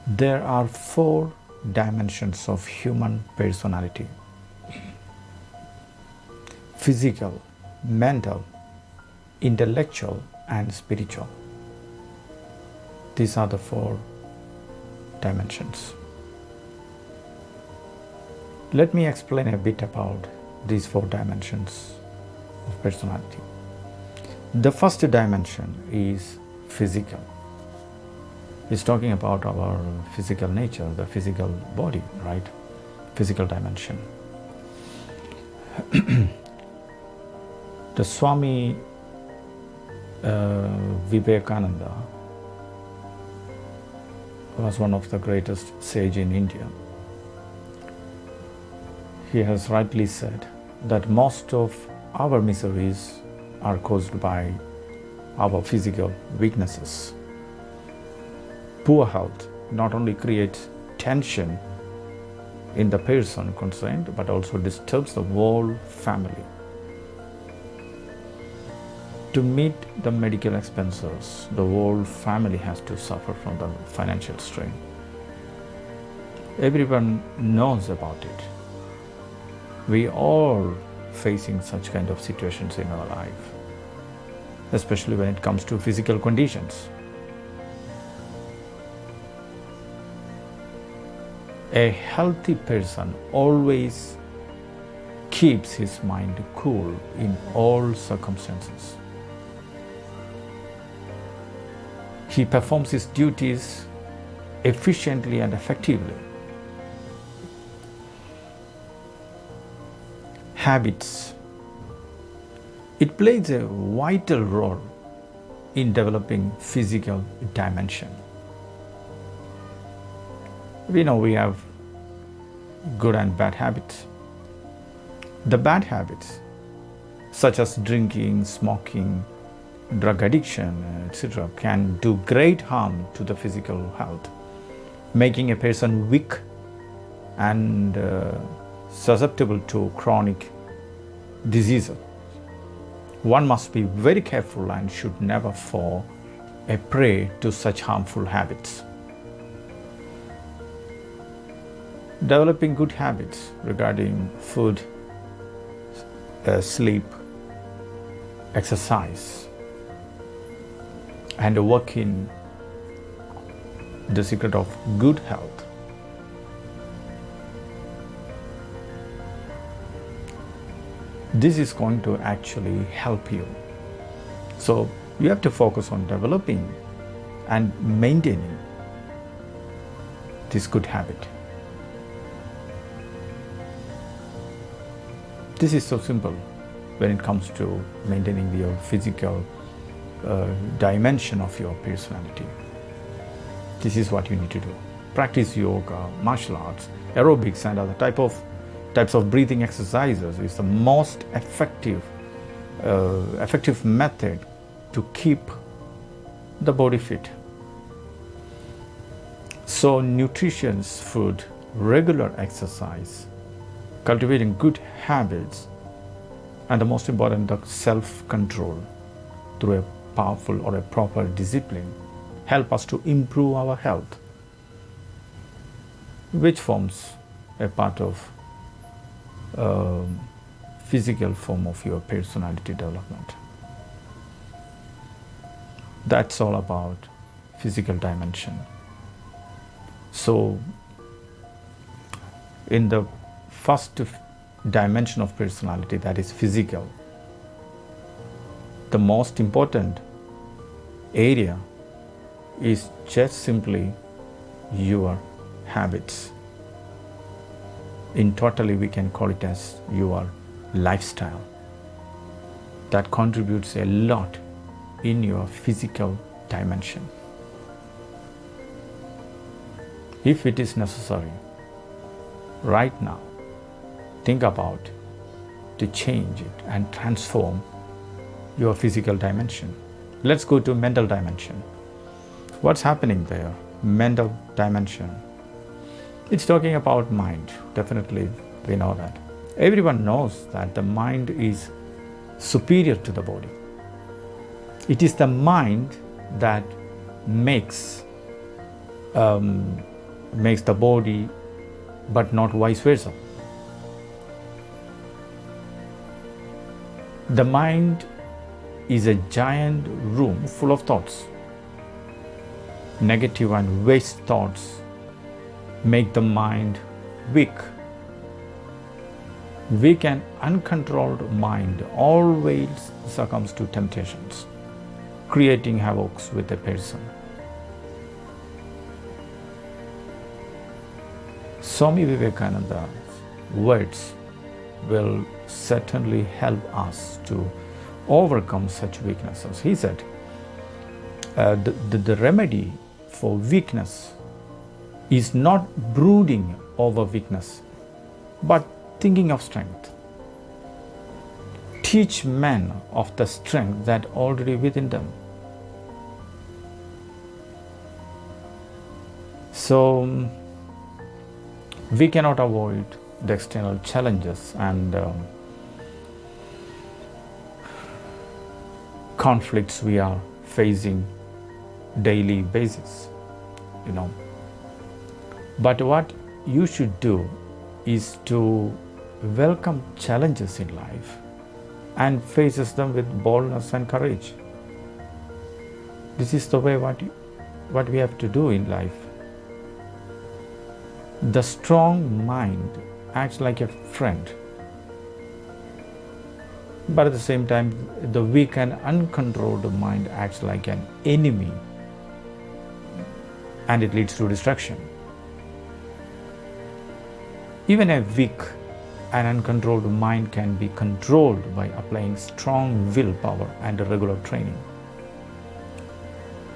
There are four dimensions of human personality: physical, mental, intellectual, and spiritual. These are the four dimensions. Let me explain a bit about these four dimensions of personality. The first dimension is physical. It's talking about our physical nature, the physical body, right? Physical dimension. The Swami Vivekananda was one of the greatest sage in India. He has rightly said that most of our miseries are caused by our physical weaknesses. Poor health not only creates tension in the person concerned, but also disturbs the whole family. To meet the medical expenses, the whole family has to suffer from the financial strain. Everyone knows about it. We all facing such kind of situations in our life, especially when it comes to physical conditions. A healthy person always keeps his mind cool in all circumstances. He performs his duties efficiently and effectively. Habits. It plays a vital role in developing physical dimension. We know we have good and bad habits. The bad habits, such as drinking, smoking, drug addiction, etc., can do great harm to the physical health, making a person weak and susceptible to chronic diseases. One must be very careful and should never fall a prey to such harmful habits. Developing good habits regarding food, sleep, exercise, and work in the secret of good health. This is going to actually help you. So you have to focus on developing and maintaining this good habit. This is so simple when it comes to maintaining your physical dimension of your personality. This is what you need to do. Practice yoga, martial arts, aerobics, and other types of breathing exercises is the most effective method to keep the body fit. So nutritious food, regular exercise, cultivating good habits, and the most important, the self-control through a powerful or a proper discipline help us to improve our health, which forms a part of physical form of your personality development. That's all about physical dimension. So in the first dimension of personality, that is physical, the most important area is just simply your habits. In totally, we can call it as your lifestyle. That contributes a lot in your physical dimension. If it is necessary, right now, think about to change it and transform your physical dimension. Let's go to mental dimension. What's happening there? Mental dimension. It's talking about mind. Definitely, we know that. Everyone knows that the mind is superior to the body. It is the mind that makes makes the body, but not vice versa. The mind is a giant room full of thoughts. Negative and waste thoughts make the mind weak. Weak and uncontrolled mind always succumbs to temptations, creating havoc with a person. Swami Vivekananda's words will certainly help us to overcome such weaknesses. He said, the remedy for weakness is not brooding over weakness, but thinking of strength. Teach men of the strength that already within them. So we cannot avoid the external challenges and conflicts we are facing daily basis, But what you should do is to welcome challenges in life and faces them with boldness and courage. This is the way what we have to do in life. The strong mind acts like a friend, but at the same time, the weak and uncontrolled mind acts like an enemy, and it leads to destruction. Even a weak and uncontrolled mind can be controlled by applying strong willpower and regular training.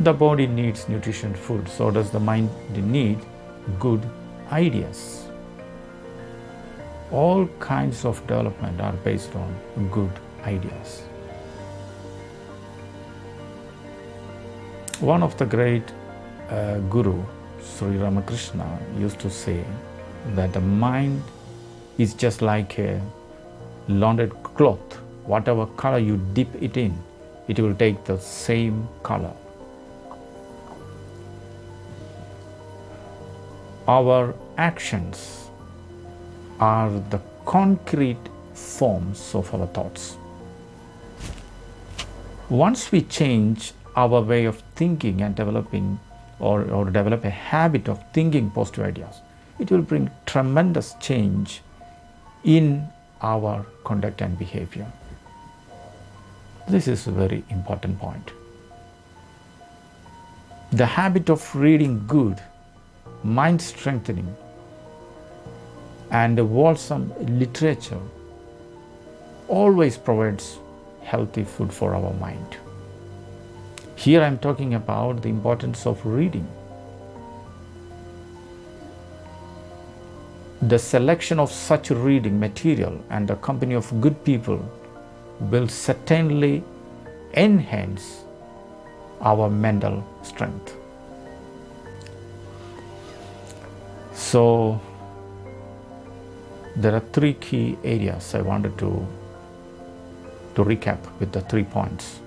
The body needs nutritious food, so does the mind need good ideas. All kinds of development are based on good ideas. One of the great Guru, Sri Ramakrishna, used to say that the mind is just like a laundered cloth. Whatever color you dip it in, it will take the same color. Our actions are the concrete forms of our thoughts. Once we change our way of thinking and developing or develop a habit of thinking positive ideas, it will bring tremendous change in our conduct and behavior. This is a very important point. The habit of reading good, mind strengthening, and wholesome literature always provides healthy food for our mind. Here I am talking about the importance of reading. The selection of such reading material and the company of good people will certainly enhance our mental strength. So, there are three key areas I wanted to recap with the 3 points.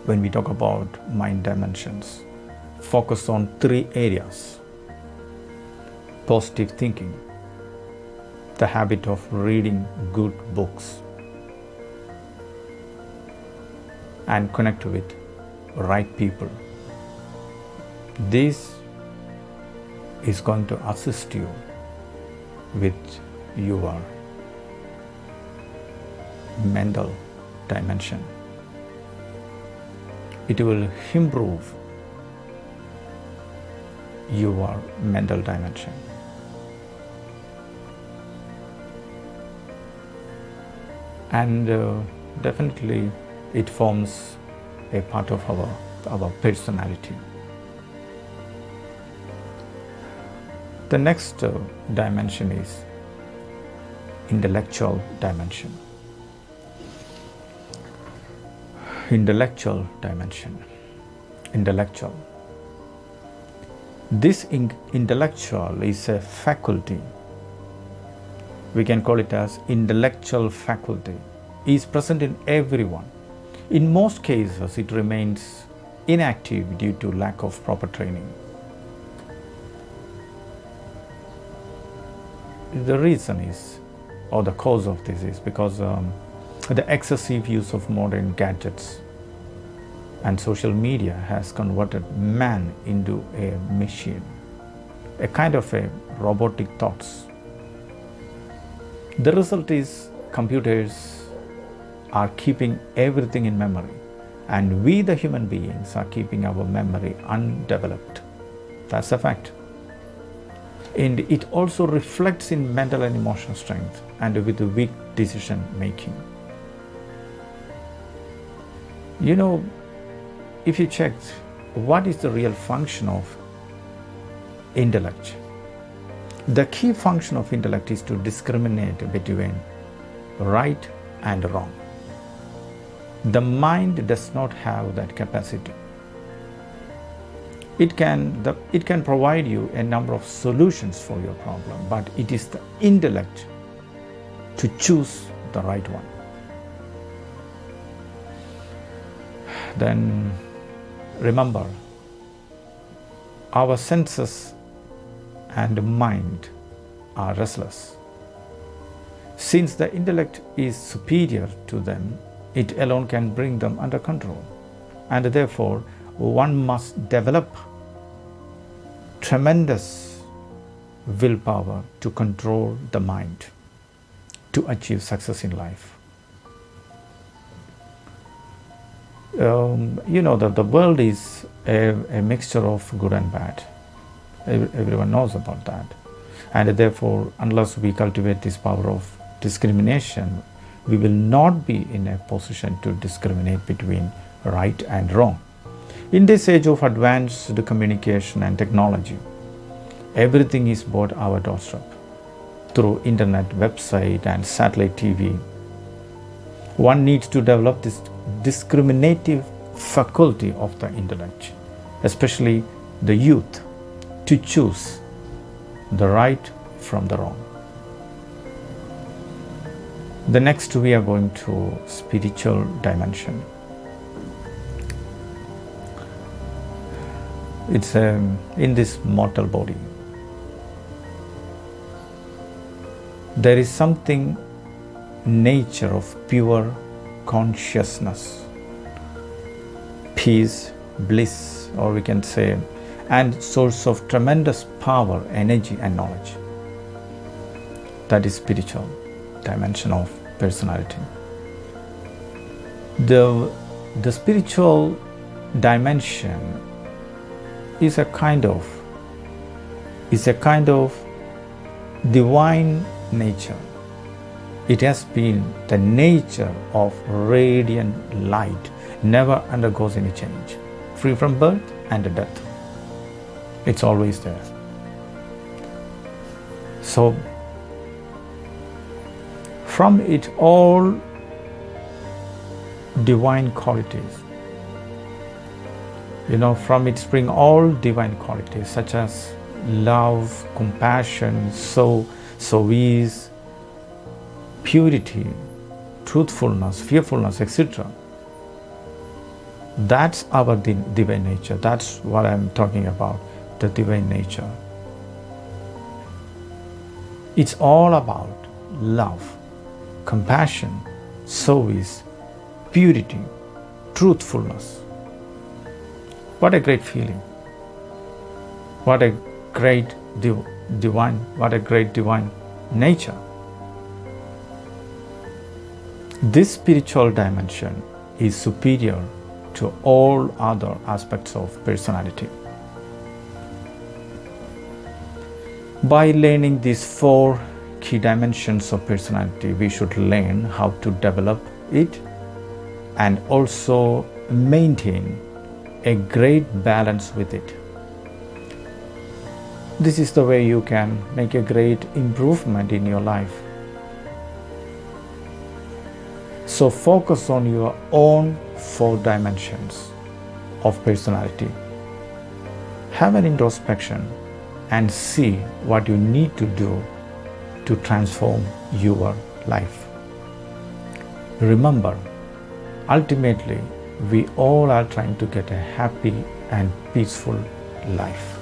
When we talk about mind dimensions, focus on 3 areas: positive thinking, the habit of reading good books, and connect with right people. This is going to assist you with your mental dimension. It will improve your mental dimension. And definitely it forms a part of our personality. The next dimension is intellectual dimension. Intellectual dimension. Intellectual. This intellectual is a faculty. We can call it as intellectual faculty. It is present in everyone. In most cases, it remains inactive due to lack of proper training. the reason is, or the cause of this is because the excessive use of modern gadgets and social media has converted man into a machine, a kind of a robotic thoughts. The result is computers are keeping everything in memory, and we the human beings are keeping our memory undeveloped. That's a fact. And it also reflects in mental and emotional strength and with weak decision making. You know, if you check what is the real function of intellect, the key function of intellect is to discriminate between right and wrong. The mind does not have that capacity. It can provide you a number of solutions for your problem, but it is the intellect to choose the right one. Then remember, our senses and mind are restless. Since the intellect is superior to them, it alone can bring them under control, and therefore one must develop tremendous willpower to control the mind to achieve success in life. You know that the world is a mixture of good and bad. Everyone knows about that, and therefore unless we cultivate this power of discrimination, we will not be in a position to discriminate between right and wrong. In this age of advanced communication and technology, everything is brought our doorstep through internet, website and satellite TV. One needs to develop this discriminative faculty of the intellect, especially the youth, to choose the right from the wrong. The next we are going to spiritual dimension. It's in this mortal body. There is something nature of pure consciousness, peace, bliss, or we can say, and source of tremendous power, energy and knowledge. That is spiritual dimension of personality. The spiritual dimension is a kind of divine nature. It has been the nature of radiant light, never undergoes any change, free from birth and death. It's always there. So from it all divine qualities, from it spring all divine qualities such as love, compassion, service, purity, truthfulness, fearfulness, etc. That's our divine nature. That's what I'm talking about, the divine nature. It's all about love, compassion, service, purity, truthfulness. What a great feeling. What a great divine nature. This spiritual dimension is superior to all other aspects of personality. By learning these 4 key dimensions of personality, we should learn how to develop it and also maintain a great balance with it. This is the way you can make a great improvement in your life. So focus on your own 4 dimensions of personality. Have an introspection and see what you need to do to transform your life. Remember, ultimately, we all are trying to get a happy and peaceful life.